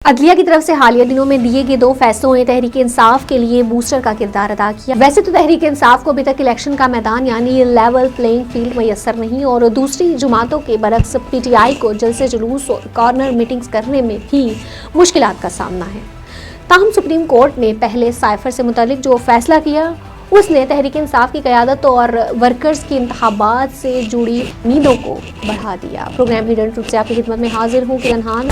عدلیہ کی طرف سے حالیہ دنوں میں دیے گئے 2 فیصلوں نے تحریک انصاف کے لیے بوسٹر کا کردار ادا کیا۔ ویسے تو تحریک انصاف کو ابھی تک الیکشن کا میدان یعنی لیول پلینگ فیلڈ میسر نہیں، اور دوسری جماعتوں کے برعکس پی ٹی آئی کو جلسے جلوس اور کارنر میٹنگز کرنے میں بھی مشکلات کا سامنا ہے۔ تاہم سپریم کورٹ نے پہلے سائفر سے متعلق جو فیصلہ کیا اس نے تحریک انصاف کی قیادت اور ورکرز کی انتخابات سے جڑی امیدوں کو بڑھا دیا۔ پروگرام ہڈن ٹروتھ سے آپ کی خدمت میں حاضر ہوں کرن خان۔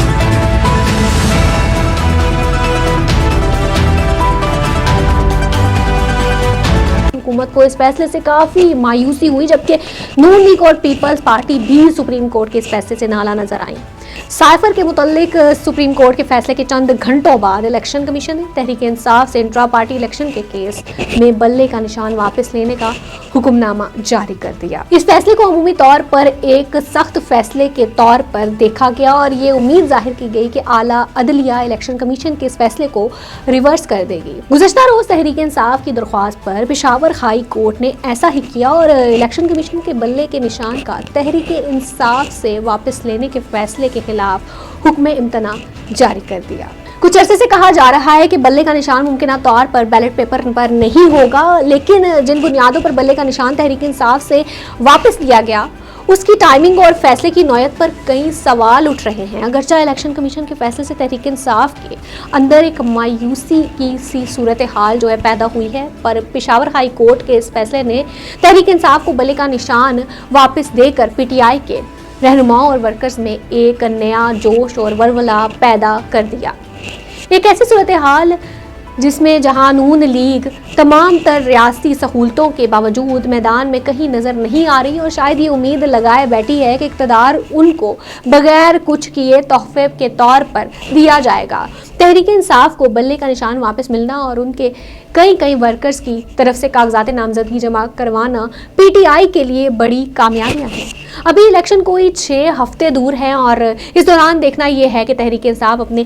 حکومت کو اس فیصلے سے کافی مایوسی ہوئی، جبکہ نون لیگ اور پیپلز پارٹی بھی سپریم کورٹ کے اس فیصلے سے نالاں نظر آئیں۔ سائفر کے متعلق سپریم کورٹ کے فیصلے کے چند گھنٹوں بعد الیکشن کمیشن نے تحریک انصاف سے انٹرا پارٹی الیکشن کے کیس میں بلے کا نشان واپس لینے کا حکم نامہ جاری کر دیا۔ اس فیصلے کو عمومی طور پر ایک سخت فیصلے کے طور پر دیکھا گیا اور یہ امید ظاہر کی گئی کہ اعلیٰ عدلیہ الیکشن کمیشن کے اس فیصلے کو ریورس کر دے گی۔ گزشتہ روز تحریک انصاف کی درخواست پر پشاور ہائی کورٹ نے ایسا ہی کیا اور الیکشن کمیشن کے بلے کے نشان کا تحریک انصاف سے واپس لینے کے فیصلے کے خلاف حکم امتناع جاری کر دیا۔ کچھ عرصے سے کہا جا رہا ہے کہ بلے کا نشان ممکنہ طور پر بیلٹ پیپر پر نہیں ہوگا، لیکن جن بنیادوں پر بلے کا نشان تحریک انصاف سے واپس لیا گیا اس کی ٹائمنگ اور فیصلے کی نوعیت پر کئی سوال اٹھ رہے ہیں۔ اگرچہ الیکشن کمیشن کے فیصلے سے تحریک انصاف کے اندر ایک مایوسی کی سی صورتحال جو ہے پیدا ہوئی ہے، پر پشاور ہائی کورٹ کے اس فیصلے نے تحریک انصاف کو بلے کا نشان واپس دے کر پی ٹی آئی کے رہنماؤں اور ورکرز میں ایک نیا جوش اور ولولہ پیدا کر دیا۔ ایک ایسی صورتحال جس میں جہاں نون لیگ تمام تر ریاستی سہولتوں کے باوجود میدان میں کہیں نظر نہیں آ رہی اور شاید یہ امید لگائے بیٹھی ہے کہ اقتدار ان کو بغیر کچھ کیے تحفے کے طور پر دیا جائے گا۔ تحریک انصاف کو بلے کا نشان واپس ملنا اور ان کے کئی ورکرز کی طرف سے کاغذات نامزدگی جمع کروانا پی ٹی آئی کے لیے بڑی کامیابیاں ہیں۔ ابھی الیکشن کوئی 6 ہفتے دور ہیں اور اس دوران دیکھنا یہ ہے کہ تحریک انصاف اپنے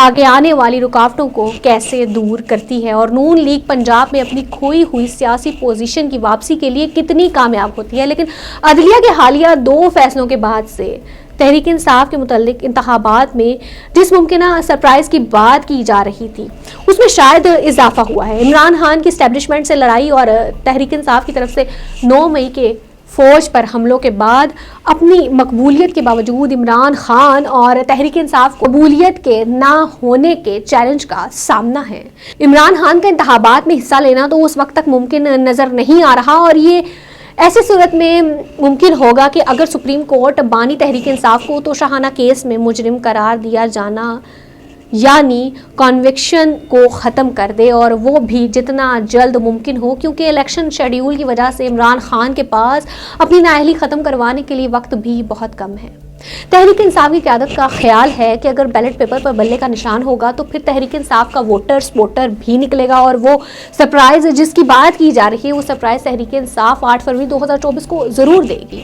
آگے آنے والی رکاوٹوں کو کیسے دور کرتی ہے اور نون لیگ پنجاب میں اپنی کھوئی ہوئی سیاسی پوزیشن کی واپسی کے لیے کتنی کامیاب ہوتی ہے۔ لیکن عدلیہ کے حالیہ 2 فیصلوں کے بعد سے تحریک انصاف کے متعلق انتخابات میں جس ممکنہ سرپرائز کی بات کی جا رہی تھی اس میں شاید اضافہ ہوا ہے۔ عمران خان کی اسٹیبلشمنٹ سے لڑائی اور تحریک انصاف کی طرف سے 9 مئی کے فوج پر حملوں کے بعد اپنی مقبولیت کے باوجود عمران خان اور تحریک انصاف کو قبولیت کے نہ ہونے کے چیلنج کا سامنا ہے۔ عمران خان کا انتخابات میں حصہ لینا تو اس وقت تک ممکن نظر نہیں آ رہا اور یہ ایسی صورت میں ممکن ہوگا کہ اگر سپریم کورٹ بانی تحریک انصاف کو تو شاہانہ کیس میں مجرم قرار دیا جانا یعنی کنوکشن کو ختم کر دے، اور وہ بھی جتنا جلد ممکن ہو، کیونکہ الیکشن شیڈیول کی وجہ سے عمران خان کے پاس اپنی نااہلی ختم کروانے کے لیے وقت بھی بہت کم ہے۔ تحریک انصاف کی قیادت کا خیال ہے کہ اگر بیلٹ پیپر پر بلے کا نشان ہوگا تو پھر تحریک انصاف کا ووٹر بھی نکلے گا اور وہ سرپرائز جس کی بات کی جا رہی ہے وہ سرپرائز تحریک انصاف 8 فروری 2024 کو ضرور دے گی۔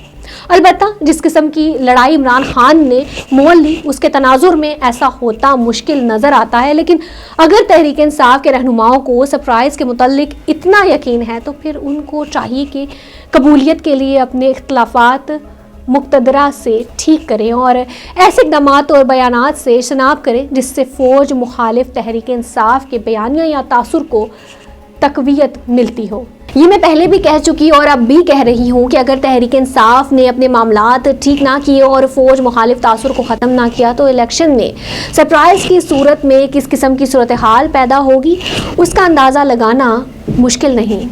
البتہ جس قسم کی لڑائی عمران خان نے مول لی اس کے تناظر میں ایسا ہوتا مشکل نظر آتا ہے، لیکن اگر تحریک انصاف کے رہنماؤں کو سرپرائز کے متعلق اتنا یقین ہے تو پھر ان کو چاہیے کہ قبولیت کے لیے اپنے اختلافات مقتدرہ سے ٹھیک کریں اور ایسے اقدامات اور بیانات سے اجتناب کریں جس سے فوج مخالف تحریک انصاف کے بیانیہ یا تاثر کو تقویت ملتی ہو۔ یہ میں پہلے بھی کہہ چکی اور اب بھی کہہ رہی ہوں کہ اگر تحریک انصاف نے اپنے معاملات ٹھیک نہ کیے اور فوج مخالف تاثر کو ختم نہ کیا تو الیکشن میں سرپرائز کی صورت میں کس قسم کی صورتحال پیدا ہوگی اس کا اندازہ لگانا مشکل نہیں۔